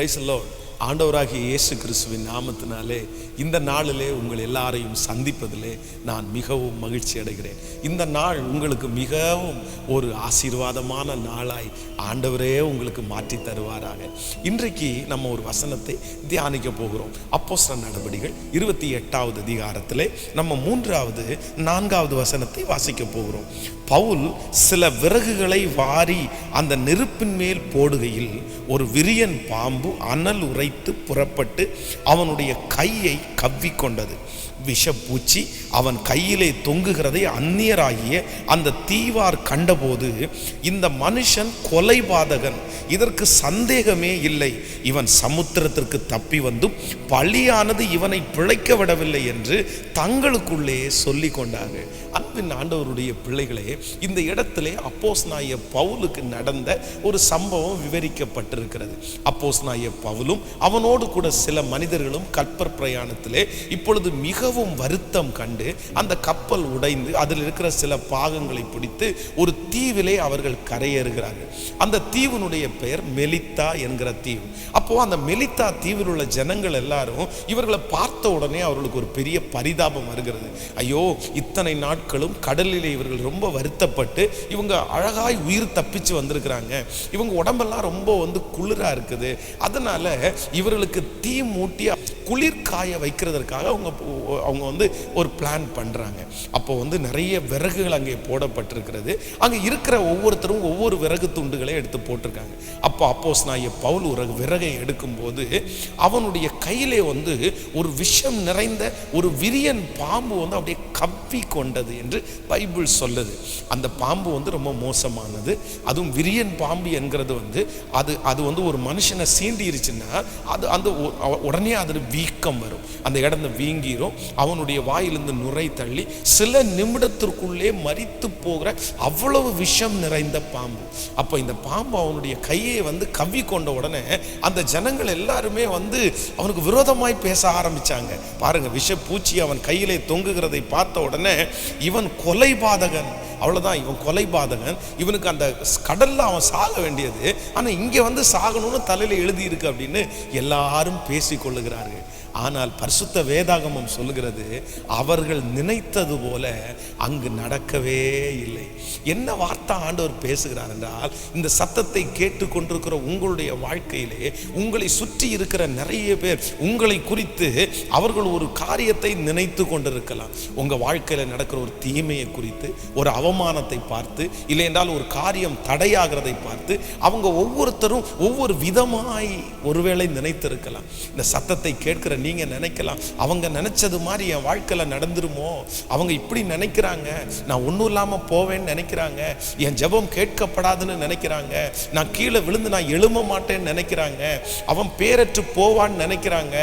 Price the Lord. ஆண்டவராகிய இயேசு கிறிஸ்துவின் நாமத்தினாலே இந்த நாளிலே உங்கள் எல்லாரையும் சந்திப்பதிலே நான் மிகவும் மகிழ்ச்சி அடைகிறேன். இந்த நாள் உங்களுக்கு மிகவும் ஒரு ஆசீர்வாதமான நாளாய் ஆண்டவரே உங்களுக்கு மாற்றி தருவாராக. இன்றைக்கு நம்ம ஒரு வசனத்தை தியானிக்க போகிறோம். அப்போஸ்தலர் நடபடிகள் 28வது அதிகாரத்திலே நம்ம 3வது 4வது வசனத்தை வாசிக்க போகிறோம். பவுல் சில விறகுகளை வாரி அந்த நெருப்பின் மேல் போடுகையில் ஒரு விரியன் பாம்பு அனல் உரைத்து புறப்பட்டு அவனுடைய கையை கவ்விக்கொண்டது. விஷப்பூச்சி அவன் கையிலே தொங்குகிறதை அந்நியராகிய அந்த தீவார் கண்டபோது, இந்த மனுஷன் கொலைபாதகன், இதற்கு சந்தேகமே இல்லை, இவன் சமுத்திரத்திற்கு தப்பி வந்தும் பழியானது இவனை பிழைக்க விடவில்லை என்று தங்களுக்குள்ளே சொல்லி கொண்டார்கள். அன்பின் ஆண்டவருடைய பிள்ளைகளே, இந்த இடத்திலே அப்போஸ்தலனாகிய பவுலுக்கு நடந்த ஒரு சம்பவம் விவரிக்கப்பட்டிருக்கிறது. அப்போஸ்தலனாகிய பவுலும் அவனோடு கூட சில மனிதர்களும் கப்பற் பிரயாணத்திலே இப்பொழுது மிகவும் வருத்தம் கண்டு அந்த கப்பல் உடைந்து அதில் இருக்கிற சில பாகங்களை பிடித்து ஒரு தீவிலே அவர்கள் கரையேறுகிறார்கள். அந்த தீவினுடைய பெயர் மெலித்தா என்கிற தீவு. அப்போ அந்த மெலித்தா தீவில் உள்ள ஜனங்கள் எல்லாரும் இவர்களை பார்த்த உடனே அவர்களுக்கு ஒரு பெரிய பரிதாபம் வருகிறது. ஐயோ, இத்தனை நாட்களும் கடலிலே இவர்கள் ரொம்ப வருத்தப்பட்டு இவங்க அழகாய் உயிர் தப்பிச்சு வந்திருக்கிறாங்க, இவங்க உடம்பெல்லாம் ரொம்ப குளிரா இருக்குது, அதனால இவர்களுக்கு தீ மூட்டி குளிர்காய வைக்கிறதற்காக அவங்க ஒரு பிளான் பண்றாங்க. அப்போ நிறைய விறகுகள் அங்கே போடப்பட்டிருக்கிறது. அங்கே இருக்கிற ஒவ்வொருத்தரும் ஒவ்வொரு விறகு துண்டுகளை எடுத்து போட்டிருக்காங்க. அப்போ அப்போஸ்தலனாகிய பவுல் ஒரு விறகை எடுக்கும்போது அவனுடைய கையிலே ஒரு விஷம் நிறைந்த ஒரு விரியன் பாம்பு அப்படியே கவ்வி கொண்டது என்று பைபிள் சொல்லுது. அந்த பாம்பு ரொம்ப மோசமானது. அதுவும் விரியன் பாம்பு என்கிறது அது ஒரு மனுஷனை சீண்டிருச்சுன்னா அது அந்த உடனே அதில் வீக்கம் வரும், அந்த இடம் வீங்கிரும், அவனுடைய வாயிலிருந்து நுரை தள்ளி சில நிமிடத்திற்குள்ளே மரித்து போகிற அவ்வளவு விஷம் நிறைந்த பாம்பு. அப்போ இந்த பாம்பு அவனுடைய கையை கவ்வி கொண்ட உடனே அந்த ஜனங்கள் எல்லாருமே அவனுக்கு விரோதமாய் பேச ஆரம்பிச்சாங்க. பாருங்க, விஷப்பூச்சி அவன் கையிலே தொங்குகிறதை பார்த்த உடனே இவன் கொலைபாதகன், அவ்வளவுதான், இவன் கொலைபாதகன், இவனுக்கு அந்த கடல்ல அவன் சாக வேண்டியது, ஆனா இங்க சாகணும்னு தலையில எழுதி இருக்கு அப்படின்னு எல்லாரும் பேசி கொள்ளுகிறார்கள். ஆனால் பரிசுத்த வேதாகமம் சொல்லுகிறது, அவர்கள் நினைத்தது போல அங்கு நடக்கவே இல்லை. என்ன வார்த்தை ஆண்டவர் பேசுகிறார் என்றால், இந்த சத்தத்தை கேட்டு கொண்டிருக்கிற உங்களுடைய வாழ்க்கையிலே உங்களை சுற்றி இருக்கிற நிறைய பேர் உங்களை குறித்து அவர்கள் ஒரு காரியத்தை நினைத்து கொண்டிருக்கலாம். உங்க வாழ்க்கையில நடக்கிற ஒரு தீமையை குறித்து, ஒரு அவமானத்தை பார்த்து, இல்லை என்றால் ஒரு காரியம் தடையாகிறதை பார்த்து அவங்க ஒவ்வொருத்தரும் ஒவ்வொரு விதமாய் ஒருவேளை நினைத்திருக்கலாம். இந்த சத்தத்தை கேட்கிற நீங்க நினைக்கலாம், அவங்க நினைச்சது மாதிரி என் வாழ்க்கையில நடந்துருமோ, அவங்க இப்படி நினைக்கிறாங்க, நான் ஒன்றும் இல்லாம போவேன்னு நினைக்கிறாங்க, என் ஜெபம் கேட்கப்படாதுன்னு நினைக்கிறாங்க, நான் கீழே விழுந்து நான் எழும்ப மாட்டேன்னு நினைக்கிறாங்க, அவன் பேரற்று போவான்னு நினைக்கிறாங்க.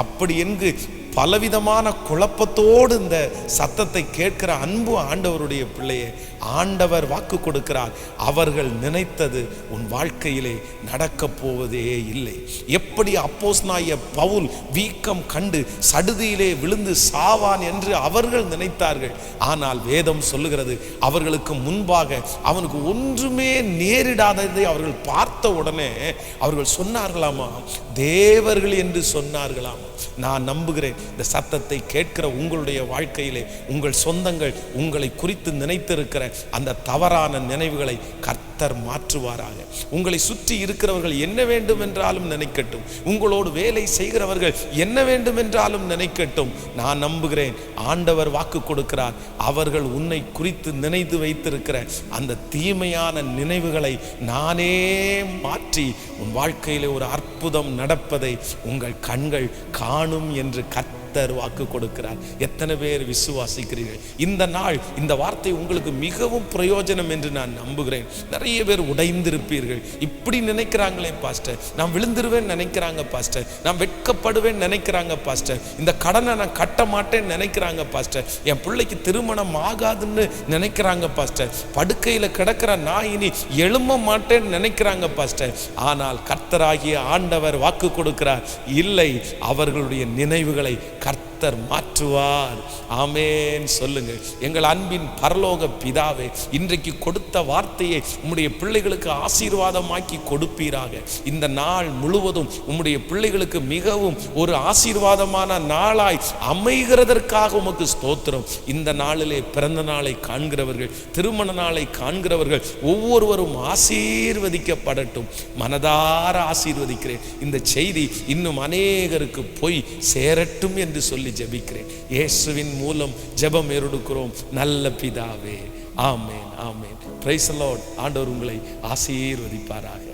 அப்படி என்று பலவிதமான குழப்பத்தோடு இந்த சத்தத்தை கேட்கிற அன்பு ஆண்டவருடைய பிள்ளையே, ஆண்டவர் வாக்கு கொடுக்கிறார், அவர்கள் நினைத்தது உன் வாழ்க்கையிலே நடக்க போவதே இல்லை. எப்படி அப்போஸ்தலனாகிய பவுல் வீக்கம் கண்டு சடுதியிலே விழுந்து சாவான் என்று அவர்கள் நினைத்தார்கள். ஆனால் வேதம் சொல்லுகிறது, அவர்களுக்கு முன்பாக அவனுக்கு ஒன்றுமே நேரிடாததை அவர்கள் பார்த்த உடனே அவர்கள் சொன்னார்களாமா, தேவர்கள் என்று சொன்னார்களாமா. நான் நம்புகிறேன், இந்த சத்தத்தை கேட்கிற உங்களுடைய வாழ்க்கையிலே உங்கள் சொந்தங்கள் உங்களை குறித்து நினைத்திருக்கிற அந்த தவறான நினைவுகளை கர்த்தர் மாற்றுவாராக. உங்களை சுற்றி இருக்கிறவர்கள் என்ன வேண்டும் என்றாலும் நினைக்கட்டும், உங்களோடு வேலை செய்கிறவர்கள் என்ன வேண்டும் என்றாலும் நினைக்கட்டும், நான் நம்புகிறேன், ஆண்டவர் வாக்கு கொடுக்கிறார், அவர்கள் உன்னை குறித்து நினைத்து வைத்திருக்கிற அந்த தீமையான நினைவுகளை நானே மாற்றி உன் வாழ்க்கையிலே ஒரு அற்புதம் நடப்பதை உங்கள் கண்கள் காணும் என்று கர்த்தர் வாக்கு கொடுக்கிறார். எத்தனை பேர் விசுவாசிக்கிறீர்கள்? இந்த நாள் இந்த வார்த்தை உங்களுக்கு மிகவும் பிரயோஜனம் என்று நான் நம்புகிறேன். நிறைய பேர் உடைந்திருப்பீர்கள். இப்படி நினைக்கிறாங்களே பாஸ்டர், நான் விழுந்துருவேன் நினைக்கிறாங்க பாஸ்டர், நான் வெட்கப்படுவேன் நினைக்கிறாங்க பாஸ்டர், இந்த கடனை நான் கட்ட மாட்டேன்னு நினைக்கிறாங்க பாஸ்டர், என் பிள்ளைக்கு திருமணம் ஆகாதுன்னு நினைக்கிறாங்க பாஸ்டர், படுக்கையில கிடக்கிற நான் இனி எழும்ப மாட்டேன்னு நினைக்கிறாங்க பாஸ்டர். ஆனால் கர்த்தராகிய ஆண்டவர் வாக்கு கொடுக்கிறார், இல்லை, அவர்களுடைய நினைவுகளை கர்த்தர் கர்த்தர் மாற்றுவார். ஆமென் சொல்லுங்க. எங்கள் அன்பின் பரலோக பிதாவே, இன்றைக்கு கொடுத்த வார்த்தையை உம்முடைய பிள்ளைகளுக்கு ஆசீர்வாதமாக்கி கொடுப்பீராக. இந்த நாள் முழுவதும் உம்முடைய பிள்ளைகளுக்கு மிகவும் ஒரு ஆசீர்வாதமான நாளாய் அமைகிறதற்காக உமக்கு ஸ்தோத்திரம். இந்த நாளிலே பிறந்த நாளை காண்கிறவர்கள், திருமண நாளை காண்கிறவர்கள் ஒவ்வொருவரும் ஆசீர்வதிக்கப்படட்டும். மனதார ஆசீர்வதிக்கிறேன். இந்த செய்தி இன்னும் அநேகருக்கு போய் சேரட்டும் என்று சொல்லி ஜெபிக்கிறேன். இயேசுவின் மூலம் ஜெபம் ஏறெடுக்கிறோம் நல்ல பிதாவே. ஆமென், ஆமென். Praise the Lord. ஆண்டவர் உங்களை ஆசீர்வதிப்பாராக.